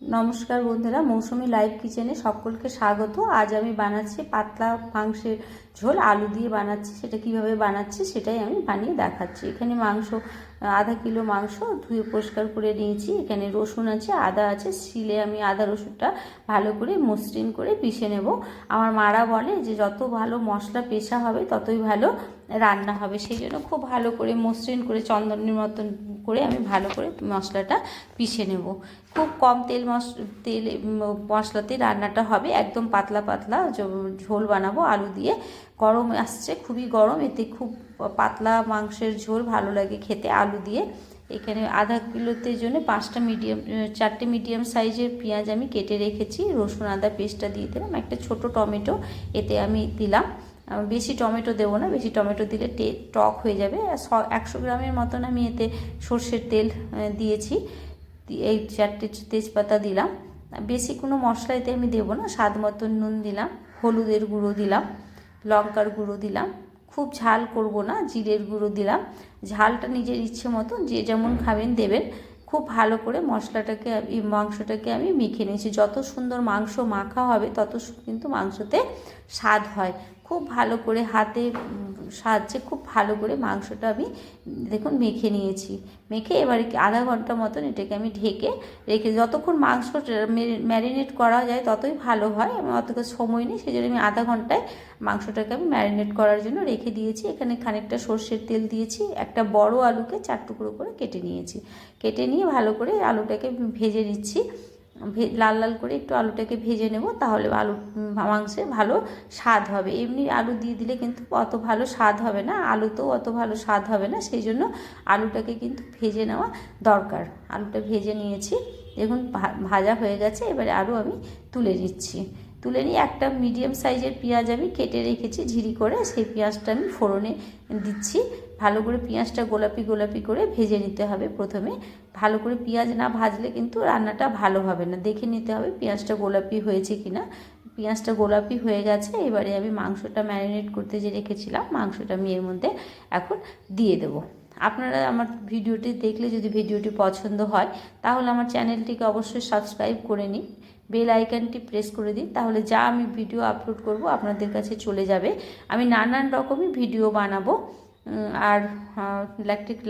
নমস্কার বন্ধুরা, মৌসুমি লাইভ কিচেনে সকলকে স্বাগত। আজ আমি বানাচ্ছি পাতলা মাংসের ঝোল, আলু দিয়ে বানাচ্ছি। সেটা কিভাবে বানাচ্ছি সেটাই আমি বানিয়ে দেখাচ্ছি। এখানে মাংস আধা কিলো মাংস ধুয়ে পরিষ্কার করে নিয়েছি। এখানে রসুন আছে, আদা আছে। শিলে আমি আদা রসুনটা ভালো করে মসৃণ করে পিষে নেব। আমার মারা বলে যে যত ভালো মশলা পেষা হবে ততই ভালো রান্না হবে, সেই জন্য খুব ভালো করে মসৃণ করে চন্দনের মতন করে আমি ভালো করে মশলাটা পিষে নেব। খুব কম তেল মশলাতে রান্নাটা হবে, একদম পাতলা পাতলা ঝোল বানাবো আলু দিয়ে। গরম আসছে, খুবই গরম, এতে খুব পাতলা মাংসের ঝোল ভালো লাগে খেতে আলু দিয়ে। এখানে আধা কিলোতে জন্য চারটে মিডিয়াম সাইজের পেঁয়াজ আমি কেটে রেখেছি। রসুন আদা পেস্টটা দিয়ে দিলাম, একটা ছোট টমেটো এতে আমি দিলাম। বেশি টমেটো দেবো না, বেশি টমেটো দিলে টক হয়ে যাবে। 100 গ্রামের মতন আমি এতে সর্ষের তেল দিয়েছি। এই 4টে তেজপাতা দিলাম। বেশি কোনো মশলা এতে আমি দেবো না। স্বাদ মতন নুন দিলাম, হলুদের গুঁড়ো দিলাম, লঙ্কার গুঁড়ো দিলাম। খুব ঝাল করব না, জিরের গুঁড়ো দিলাম। ঝালটা নিজের ইচ্ছে মতো যে যেমন খাবেন দেবেন। খুব ভালো করে মশলাটাকে মাংসটাকে আমি মেখে নিয়েছি। যত সুন্দর মাংস মাখা হবে তত কিন্তু মাংসতে স্বাদ হয়। খুব ভালো করে হাতে সাহায্যে খুব ভালো করে মাংসটা আমি দেখুন মেখে নিয়েছি। মেখে এবারে আধা ঘন্টা মতন এটাকে আমি ঢেকে রেখে, যতক্ষণ মাংস ম্যারিনেট করা যায় ততই ভালো হয়। আমার অত সময় নেই, সেই জন্য আমি আধা ঘন্টায় মাংসটাকে আমি ম্যারিনেট করার জন্য রেখে দিয়েছি। এখানে খানিকটা সর্ষের তেল দিয়েছি। একটা বড় আলুকে 4 টুকরো করে কেটে নিয়েছি। কেটে নিয়ে ভালো করে আলুটাকে ভেজে নিচ্ছি। লাল লাল করে একটু আলুটাকে ভেজে নেব, তাহলে মাংসে ভালো স্বাদ হবে। এমনি আলু দিয়ে দিলে কিন্তু অত ভালো স্বাদ হবে না, আলুতেও অত ভালো স্বাদ হবে না, সেই জন্য আলুটাকে কিন্তু ভেজে নেওয়া দরকার। আলুটা ভেজে নিয়েছি, দেখুন ভাজা হয়ে গেছে। এবারে আলু আমি তুলে নিচ্ছি। তুলে নিয়ে একটা মিডিয়াম সাইজের পেঁয়াজ আমি কেটে রেখেছি ঝিরি করে, সেই পেঁয়াজটা আমি ফোড়নে দিচ্ছি। ভালো করে পেঁয়াজটা গোলাপি গোলাপি করে ভেজে নিতে হবে প্রথমে। ভালো করে পেঁয়াজ না ভাজলে কিন্তু রান্নাটা ভালো হবে না, দেখে নিতে হবে পেঁয়াজটা গোলাপি হয়েছে কিনা। পেঁয়াজটা গোলাপি হয়ে গেছে। এবারে আমি মাংসটা ম্যারিনেট করতে যে রেখেছিলাম, মাংসটা আমি এর মধ্যে এখন দিয়ে দেবো। আপনারা আমার ভিডিওটি দেখলে যদি ভিডিওটি পছন্দ হয় তাহলে আমার চ্যানেলটিকে অবশ্যই সাবস্ক্রাইব করে নিন, বেল আইকনটি প্রেস করে দিন, তাহলে যা আমি ভিডিও আপলোড করব আপনাদের কাছে চলে যাবে। আমি নানান রকমই ভিডিও বানাবো। আর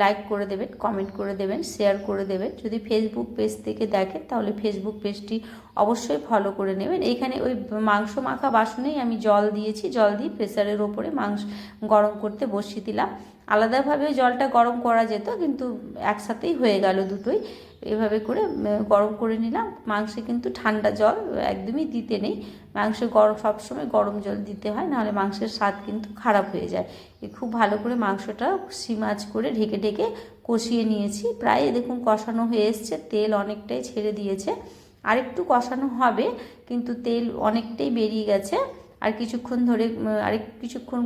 লাইক করে দেবেন, কমেন্ট করে দেবেন, শেয়ার করে দেবেন। যদি ফেসবুক পেজ থেকে দেখেন তাহলে ফেসবুক পেজটি অবশ্যই ফলো করে নেবেন। এখানে ওই মাংস মাখা বাসনেই আমি জল দিয়েছি, জল দিয়ে প্রেসারের ওপরে মাংস গরম করতে বসিয়ে দিলাম। আলাদাভাবে জলটা গরম করা যেত, কিন্তু একসাথেই হয়ে গেল দুটোই। এভাবে করে গরম করে নিলাম। মাংসে কিন্তু ঠান্ডা জল একদমই দিতে নেই, মাংসে সবসময় গরম জল দিতে হয়, নাহলে মাংসের স্বাদ কিন্তু খারাপ হয়ে যায়। খুব ভালো করে মাংসটা সিম আঁচ করে ঢেকে ঢেকে কষিয়ে নিয়েছি। প্রায় দেখুন কষানো হয়ে এসছে, তেল অনেকটাই ছেড়ে দিয়েছে। আর একটু কষানো হবে, কিন্তু তেল অনেকটাই বেরিয়ে গেছে। আর কিছুক্ষণ ধরে কিছুক্ষণ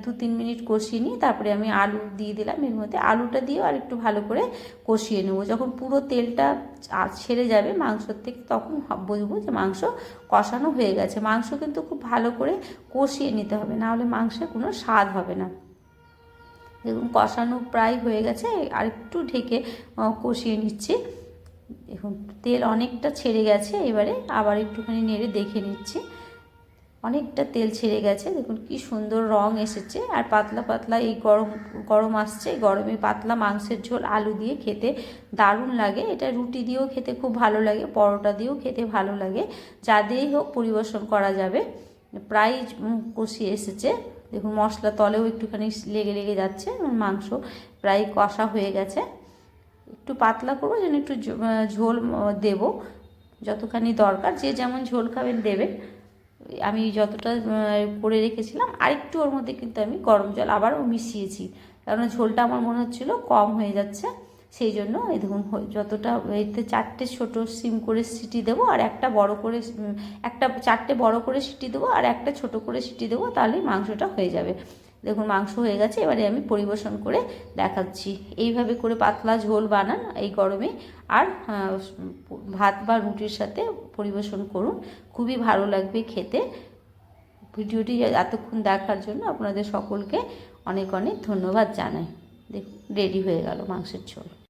2-3 মিনিট কষিয়ে নিয়ে তারপরে আমি আলু দিয়ে দিলাম এর মধ্যে। আলুটা দিয়েও আর একটু ভালো করে কষিয়ে নেব। যখন পুরো তেলটা ছেড়ে যাবে মাংসর থেকে, তখন বুঝবো যে মাংস কষানো হয়ে গেছে। মাংস কিন্তু খুব ভালো করে কষিয়ে নিতে হবে, নাহলে মাংসে কোনো স্বাদ হবে না। দেখুন কষানো প্রায় হয়ে গেছে, আর একটু ঢেকে কষিয়ে নিচ্ছি। দেখুন তেল অনেকটা ছেড়ে গেছে। এবারে আবার একটুখানি নেড়ে দেখে নিচ্ছি, অনেকটা তেল ছেড়ে গেছে। দেখুন কি সুন্দর রং এসেছে। আর পাতলা পাতলা এই গরম আসছে, গরমে পাতলা মাংসের ঝোল আলু দিয়ে খেতে দারুণ লাগে। এটা রুটি দিয়েও খেতে খুব ভালো লাগে, পরোটা দিয়েও খেতে ভালো লাগে, যা দিয়েই হোক পরিবেশন করা যাবে। প্রায় কষিয়ে এসেছে। দেখুন মশলা তলেও একটুখানি লেগে লেগে যাচ্ছে। মাংস প্রায় কষা হয়ে গেছে। একটু পাতলা করবো যেন একটু ঝোল দেব, যতখানি দরকার, যে যেমন ঝোল খাবেন দেবেন। আমি যতটা করে রেখেছিলাম আরেকটু ওর মধ্যে কিন্তু আমি গরম জল আবারও মিশিয়েছি, কারণ ঝোলটা আমার মনে হচ্ছিল কম হয়ে যাচ্ছে। সেই জন্য এই দেখুন যতটা, এতে 4টে ছোটো সিম করে সিটি দেবো, আর একটা বড় করে 4টে বড় করে সিটি দেবো, আর একটা ছোট করে সিটি দেবো, তাহলেই মাংসটা হয়ে যাবে। দেখুন মাংস হয়ে গেছে। এবারে আমি পরিবেশন করে দেখাচ্ছি। এইভাবে করে পাতলা ঝোল বানান এই গরমে, আর ভাত বা রুটির সাথে পরিবেশন করুন, খুবই ভালো লাগবে খেতে। ভিডিওটি এতক্ষণ দেখার জন্য আপনাদের সকলকে অনেক অনেক ধন্যবাদ জানাই। দেখুন রেডি হয়ে গেল মাংসের ঝোল।